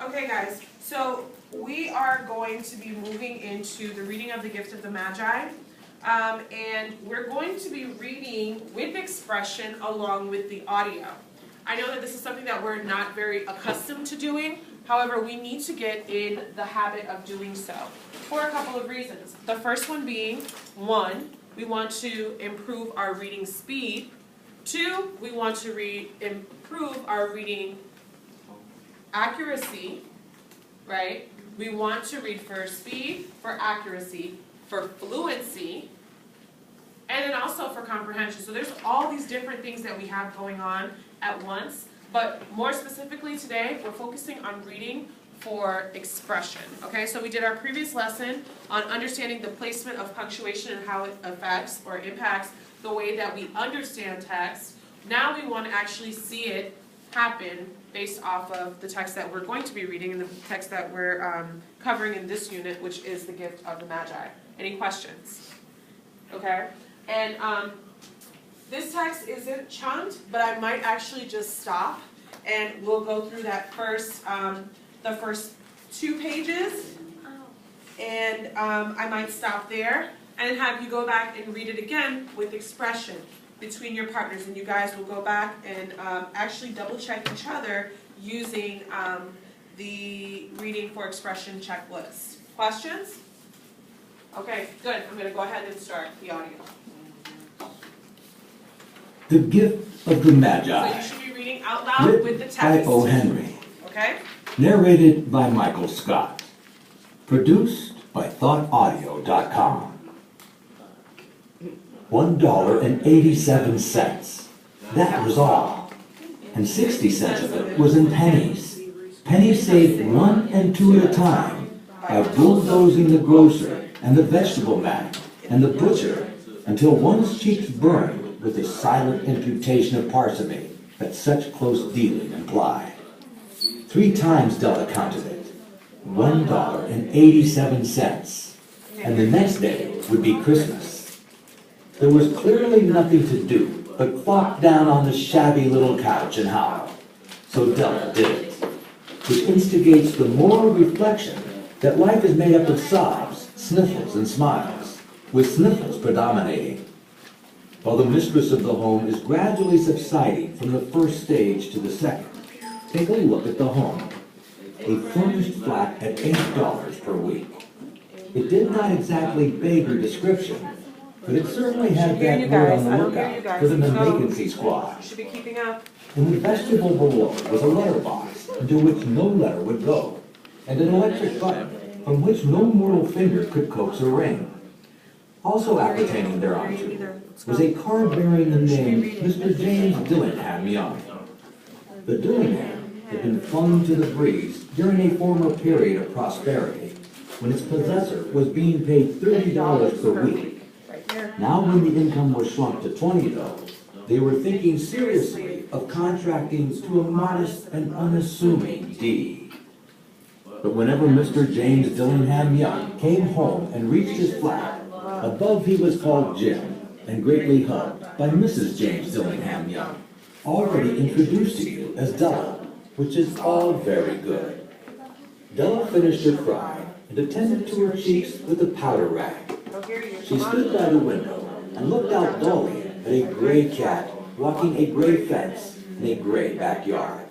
Okay, guys, so we are going to be moving into the reading of the Gift of the Magi. And we're going to be reading with expression along with the audio. I know that this is something that we're not very accustomed to doing. However, we need to get in the habit of doing so for a couple of reasons. The first one being, one, we want to improve our reading speed. Two, we want to improve our reading accuracy, right? We want to read for speed, for accuracy, for fluency, and then also for comprehension. So there's all these different things that we have going on at once, but more specifically today, we're focusing on reading for expression, okay? So we did our previous lesson on understanding the placement of punctuation and how it affects or impacts the way that we understand text. Now we want to actually see it happen based off of the text that we're going to be reading and the text that we're covering in this unit, which is the Gift of the Magi. Any questions? Okay? And this text isn't chunked, but I might actually just stop and we'll go through that the first 2 pages. And I might stop there and have you go back and read it again with expression between your partners. And you guys will go back and actually double check each other using the reading for expression checklist. Questions? Okay, good. I'm going to go ahead and start the audio. The Gift of the Magi. So you should be reading out loud with the text. By O. Henry. Okay? Narrated by Michael Scott. Produced by ThoughtAudio.com. $1.87. That was all. And 60 cents of it was in pennies. Pennies saved 1 and 2 at a time by bulldozing the grocer and the vegetable man and the butcher until one's cheeks burned with the silent imputation of parsimony that such close dealing implied. 3 times Della counted it. $1.87. And the next day would be Christmas. There was clearly nothing to do but flop down on the shabby little couch and howl. So Della did it, which instigates the moral reflection that life is made up of sobs, sniffles, and smiles, with sniffles predominating. While the mistress of the home is gradually subsiding from the first stage to the second, take a look at the home. A furnished flat at $8 per week. It did not exactly beg her description, but it certainly had that word on the lookout for the vacancy squad. You should be keeping up. In the vestibule below was a letterbox into which no letter would go, and an electric button from which no mortal finger could coax a ring. Also appertaining thereunto was a card bearing the name Mr. James Dillingham Young. The Dillingham had been flung to the breeze during a former period of prosperity, when its possessor was being paid $30 per week. Now when the income was shrunk to $20, they were thinking seriously of contracting to a modest and unassuming D. But whenever Mr. James Dillingham Young came home and reached his flat, above he was called Jim, and greatly hugged by Mrs. James Dillingham Young, already introduced to you as Della, which is all very good. Della finished her fry and attended to her cheeks with a powder rag. She stood by the window and looked out dully at a gray cat walking a gray fence in a gray backyard.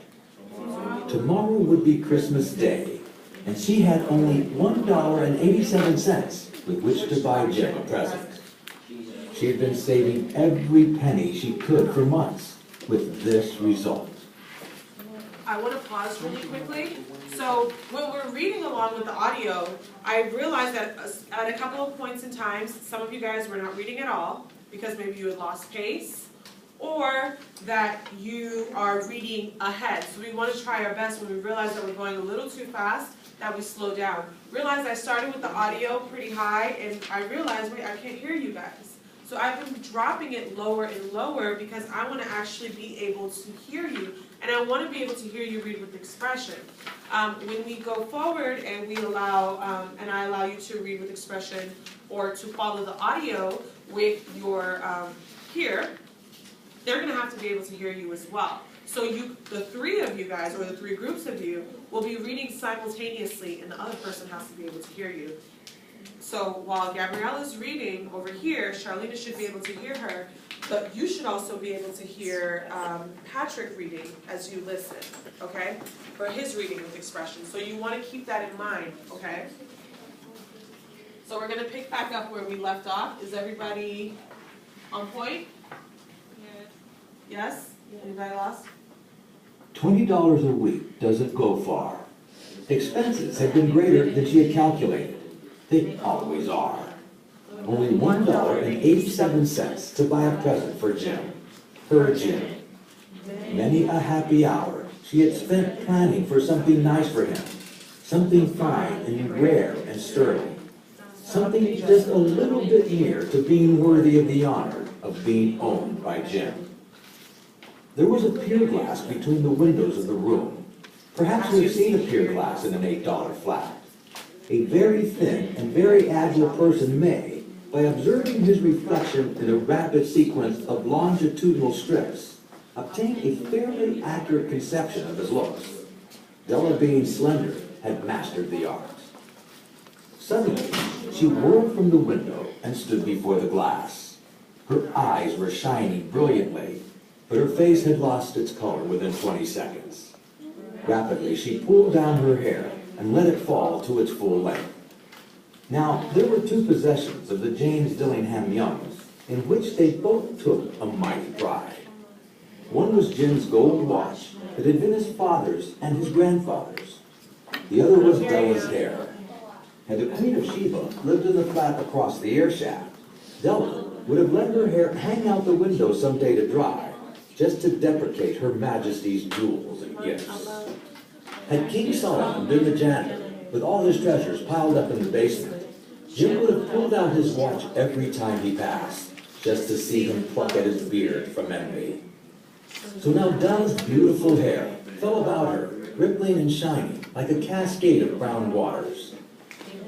Tomorrow would be Christmas Day, and she had only $1.87 with which to buy Jim a present. She had been saving every penny she could for months, with this result. I want to pause really quickly. So when we're reading along with the audio, I realized that at a couple of points in time, some of you guys were not reading at all because maybe you had lost pace, or that you are reading ahead. So we want to try our best when we realize that we're going a little too fast, that we slow down. Realize I started with the audio pretty high, and I realized, wait, I can't hear you guys. So I've been dropping it lower and lower because I want to actually be able to hear you, and I want to be able to hear you read with expression. When we go forward and we allow, and I allow you to read with expression or to follow the audio with your here, they're going to have to be able to hear you as well. So the three of you guys, or the three groups of you, will be reading simultaneously, and the other person has to be able to hear you. So while Gabriella's reading over here, Charlena should be able to hear her, but you should also be able to hear Patrick reading as you listen, okay? For his reading with expression. So you want to keep that in mind, okay? So we're going to pick back up where we left off. Is everybody on point? Yes? Anybody lost? $20 a week doesn't go far. Expenses had been greater than she had calculated. They always are. Only $1.87 to buy a present for Jim. Her Jim. Many a happy hour she had spent planning for something nice for him. Something fine and rare and sterling. Something just a little bit near to being worthy of the honor of being owned by Jim. There was a pier glass between the windows of the room. Perhaps you've seen a pier glass in an $8 flat. A very thin and very agile person may, by observing his reflection in a rapid sequence of longitudinal strips, obtain a fairly accurate conception of his looks. Della, being slender, had mastered the art. Suddenly, she whirled from the window and stood before the glass. Her eyes were shining brilliantly, but her face had lost its color within 20 seconds. Rapidly, she pulled down her hair and let it fall to its full length. Now, there were two possessions of the James Dillingham Youngs in which they both took a mighty pride. One was Jim's gold watch that had been his father's and his grandfather's. The other was Della's hair. Had the Queen of Sheba lived in the flat across the air shaft, Della would have let her hair hang out the window someday to dry, just to deprecate Her Majesty's jewels and gifts. Had King Solomon been the janitor, with all his treasures piled up in the basement, Jim would have pulled out his watch every time he passed, just to see him pluck at his beard from envy. So now Della's beautiful hair fell about her, rippling and shining like a cascade of brown waters.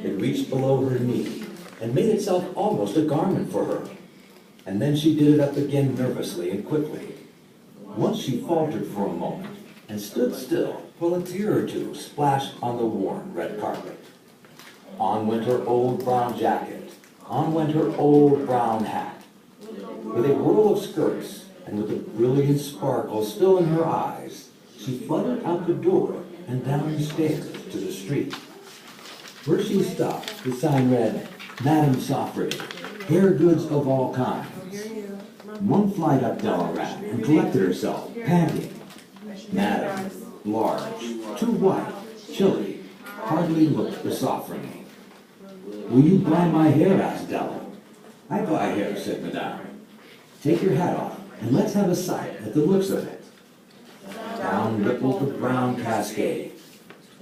It reached below her knee and made itself almost a garment for her. And then she did it up again nervously and quickly. Once she faltered for a moment and stood still while a tear or two splashed on the worn red carpet. On went her old brown jacket. On went her old brown hat. With a whirl of skirts and with a brilliant sparkle still in her eyes, she fluttered out the door and down the stairs to the street. Where she stopped, the sign read, Madam Soffrey, hair goods of all kinds. One flight up Della ran and collected herself, panting. Madam, large, too white, chilly, hardly looked the Soffrey. Will you buy my hair? Asked Della. I buy hair, said Madame. Take your hat off, and let's have a sight at the looks of it. Down rippled the brown cascade.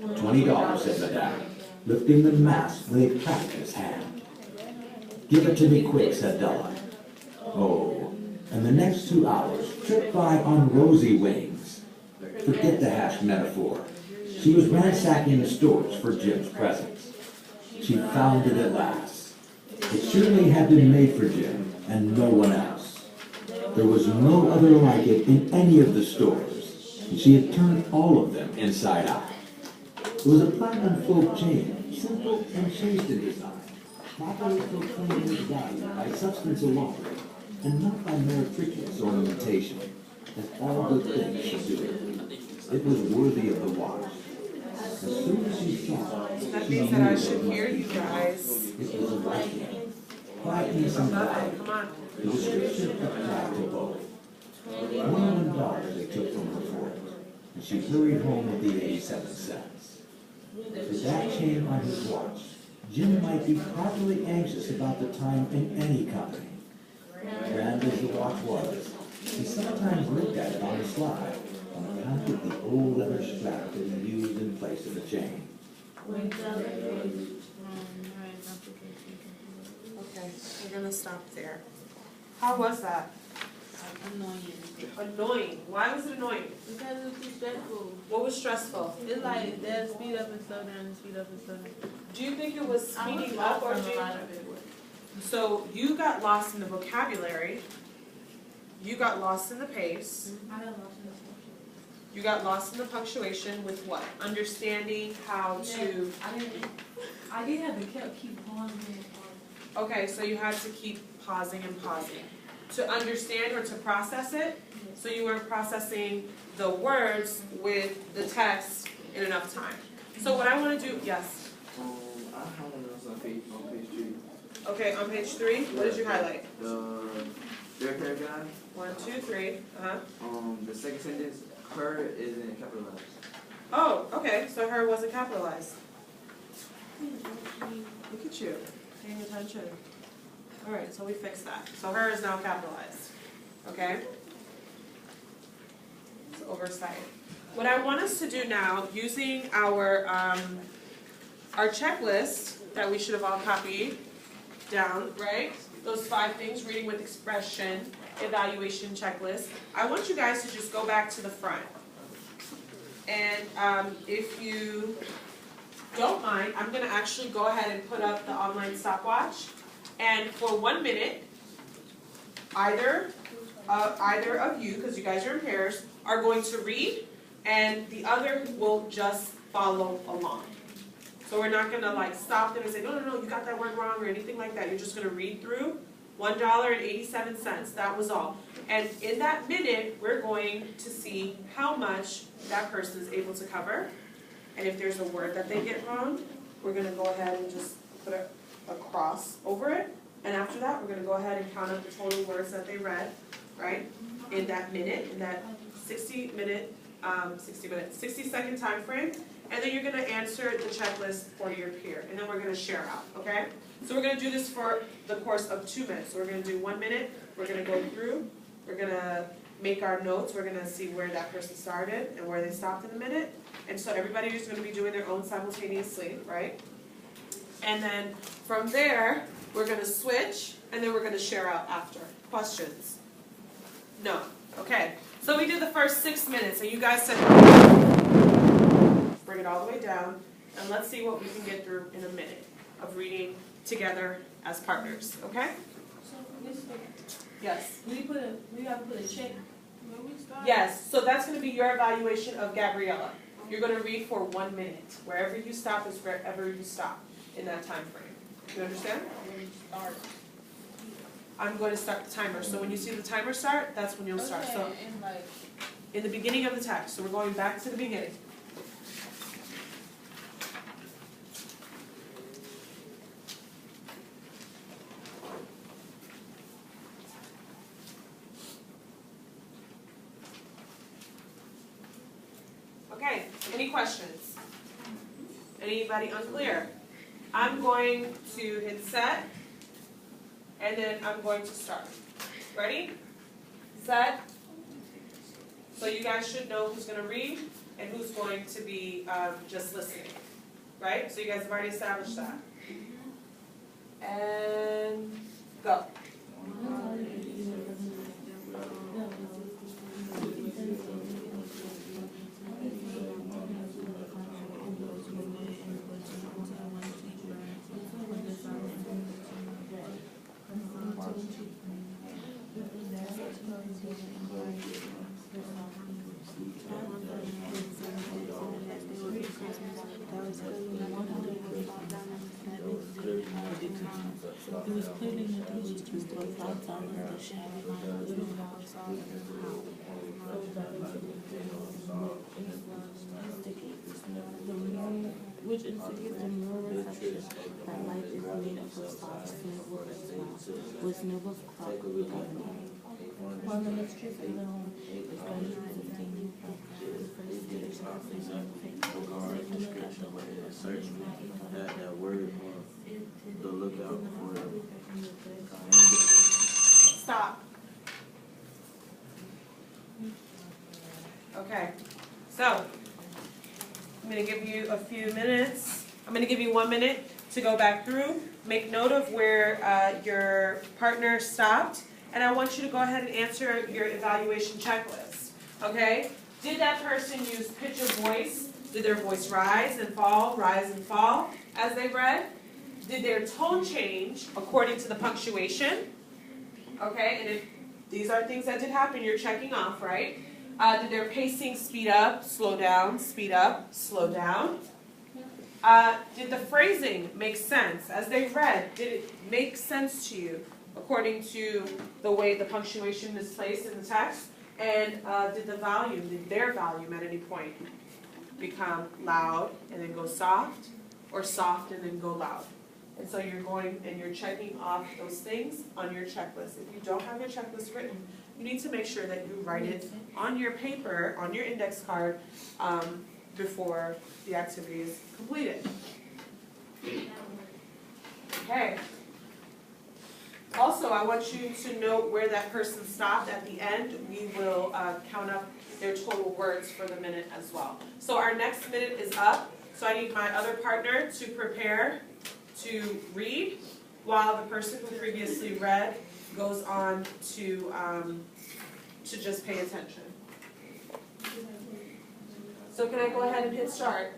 $20, said Madame, lifting the mass with a clap in his hand. Give it to me quick, said Della. Oh, and the next 2 hours tripped by on rosy wings. Forget the hashed metaphor. She was ransacking the stores for Jim's presents. She found it at last. It surely had been made for Jim and no one else. There was no other like it in any of the stores, and she had turned all of them inside out. It was a platinum folk chain, simple and chaste in design, properly proclaimed its value by substance alone, and not by meretricious ornamentation, as all good things should do. It was worthy of the watch. As soon as she saw it, That she means knew that I it should must hear be. you guys. It was a liking, quietness and pride. Come on. The description applied to both. $21 they took from her for it, and she hurried home with the 87 cents. With that chain on his watch, Jim might be properly anxious about the time in any company. Grand as the watch was, he sometimes looked at it on the slide, on account of the old leather strap that he used in place of the chain. Okay, we're gonna stop there. How was that? Annoying. Annoying. Why was it annoying? Because it's too stressful. What was stressful? It's like they'll speed up and slow down and speed up and slow down. Do you think it was I was speeding up lost or on do a you? lot of it. So you got lost in the vocabulary. You got lost in the pace. I got lost in the You got lost in the punctuation with what? Understanding how to, I did have to keep pausing and pausing. okay, so you had to keep pausing and pausing. To understand or to process it, so you weren't processing the words with the text in enough time. So what I want to do, yes? I highlighted us on page 3. Okay, on page 3, what did you highlight? Their paragraph. 1, 2, 3, The second sentence, her isn't capitalized. Oh, okay, so her wasn't capitalized. Look at you, paying attention. All right, so we fixed that. So her is now capitalized, okay? It's oversight. What I want us to do now, using our checklist that we should have all copied down, right? Those 5 things, reading with expression, evaluation checklist. I want you guys to just go back to the front. And if you don't mind, I'm gonna actually go ahead and put up the online stopwatch. And for 1 minute, either of you, because you guys are in pairs, are going to read, and the other will just follow along. So we're not gonna like stop them and say, no, you got that word wrong or anything like that. You're just gonna read through. $1.87, that was all. And in that minute, we're going to see how much that person is able to cover. And if there's a word that they get wrong, we're gonna go ahead and just put a cross over it. And after that, we're gonna go ahead and count up the total words that they read, right? In that minute, in that 60-second time frame. And then you're gonna answer the checklist for your peer. And then we're gonna share out, okay? So we're gonna do this for the course of 2 minutes. So we're gonna do 1 minute, we're gonna go through, we're gonna make our notes, we're gonna see where that person started and where they stopped in a minute. And so everybody is gonna be doing their own simultaneously, right? And then from there, we're gonna switch, and then we're gonna share out after. Questions? No. Okay. So we did the first 6 minutes, and you guys said, bring it all the way down, and let's see what we can get through in a minute of reading together as partners, okay? So, Miss, Yes. we have to put a check when we start? Yes, so that's gonna be your evaluation of Gabriella. You're gonna read for 1 minute. Wherever you stop is wherever you stop in that time frame. You understand? When we start. I'm going to start the timer, so when you see the timer start, that's when you'll start. So Okay, and like, in the beginning of the text, so we're going back to the beginning. Okay, any questions? Anybody unclear? I'm going to hit set, and then I'm going to start. Ready? Set. So you guys should know who's going to read and who's going to be just listening. Right? So you guys have already established that. And go. It was clearly the teachers to start telling us the shabby line was moving on which instigates the moral reflection that life is made up of soft, simple smiles, with noble clock while the mistress of the home is going to sustain you from the first stage of That word to look out for. Stop. Okay. So, I'm going to give you a few minutes. I'm going to give you 1 minute to go back through. Make note of where your partner stopped. And I want you to go ahead and answer your evaluation checklist. Okay? Did that person use pitch of voice? Did their voice rise and fall as they read? Did their tone change according to the punctuation? Okay, and if these are things that did happen, you're checking off, right? Did their pacing speed up, slow down, speed up, slow down? Did the phrasing make sense? As they read, did it make sense to you according to the way the punctuation is placed in the text? And did their volume at any point become loud and then go soft, or soft and then go loud? And so you're going and you're checking off those things on your checklist. If you don't have your checklist written, you need to make sure that you write it on your paper, on your index card, before the activity is completed. Okay. Also, I want you to note where that person stopped at the end. We will count up their total words for the minute as well. So our next minute is up. So I need my other partner to prepare to read while the person who previously read goes on to just pay attention. So can I go ahead and hit start?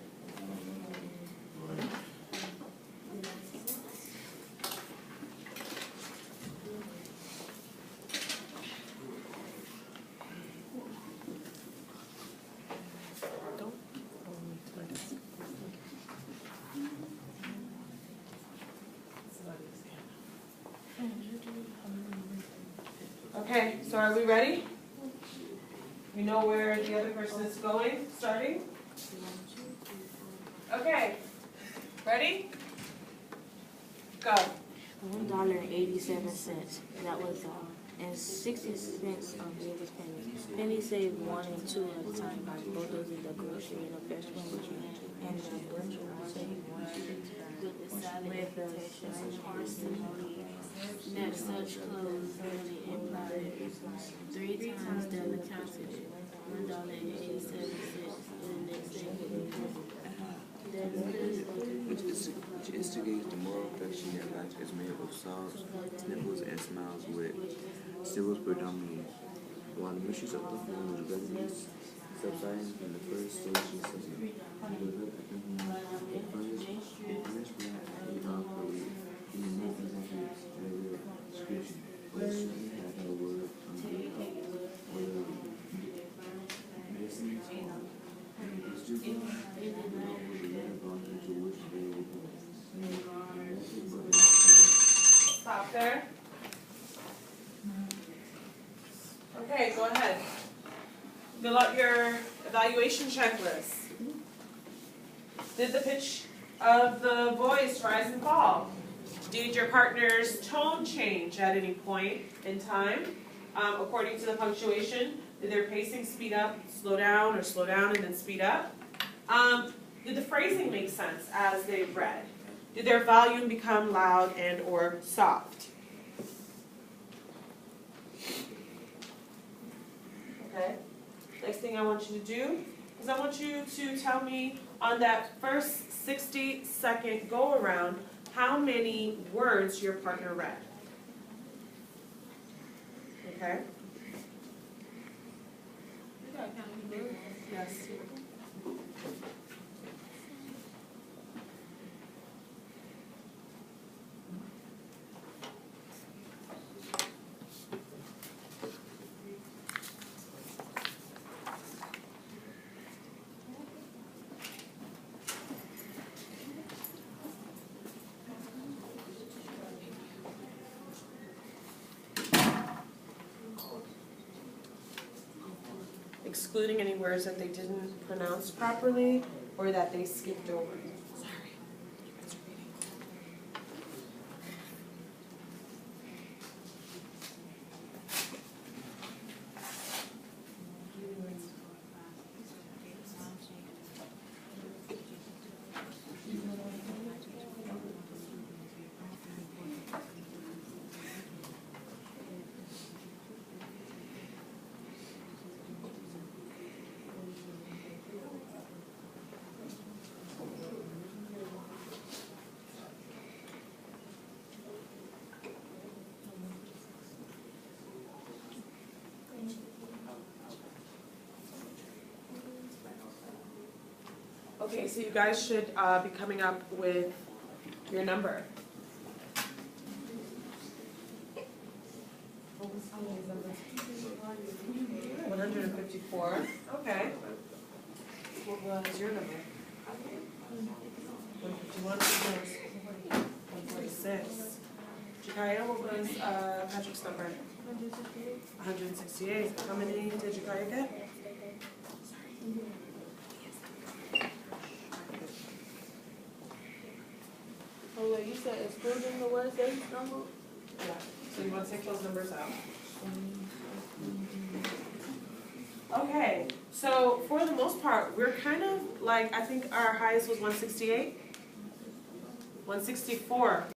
Okay, so are we ready? You know where the other person is going, starting? Okay, ready? Go. $1.87. That was and 60 cents gave us pennies. Penny saved 1 and 2 at a time by both those in the grocery and the fresh machine. And the butcher saved 1 with the salad reputation parsimony that such clothes really implied 3 times Della counted it. $1.87 and the next day. Which instigates the moral affection that life is made of sobs, sniffles, and smiles with syllables predominating. While the mysteries of the home was readily subsiding in the first solution segment, Stop there. Okay, go ahead. Fill out your evaluation checklist. Did the pitch of the voice rise and fall? Did your partner's tone change at any point in time? According to the punctuation, did their pacing speed up, slow down, or slow down and then speed up? Did the phrasing make sense as they read? Did their volume become loud and or soft? Okay. Next thing I want you to do is I want you to tell me on that first 60-second go around how many words your partner read. Okay? Yes. Excluding any words that they didn't pronounce properly or that they skipped over. Sorry. You guys are reading. Okay, so you guys should be coming up with your number. 154, okay. What was your number? 151, 146. Jakaya, what was Patrick's number? 168. How many did Jakaya get? Oh, wait, you said excluding the words that he's numbered? Yeah, so you want to take those numbers out. Okay, so for the most part, we're kind of like, I think our highest was 168. 164.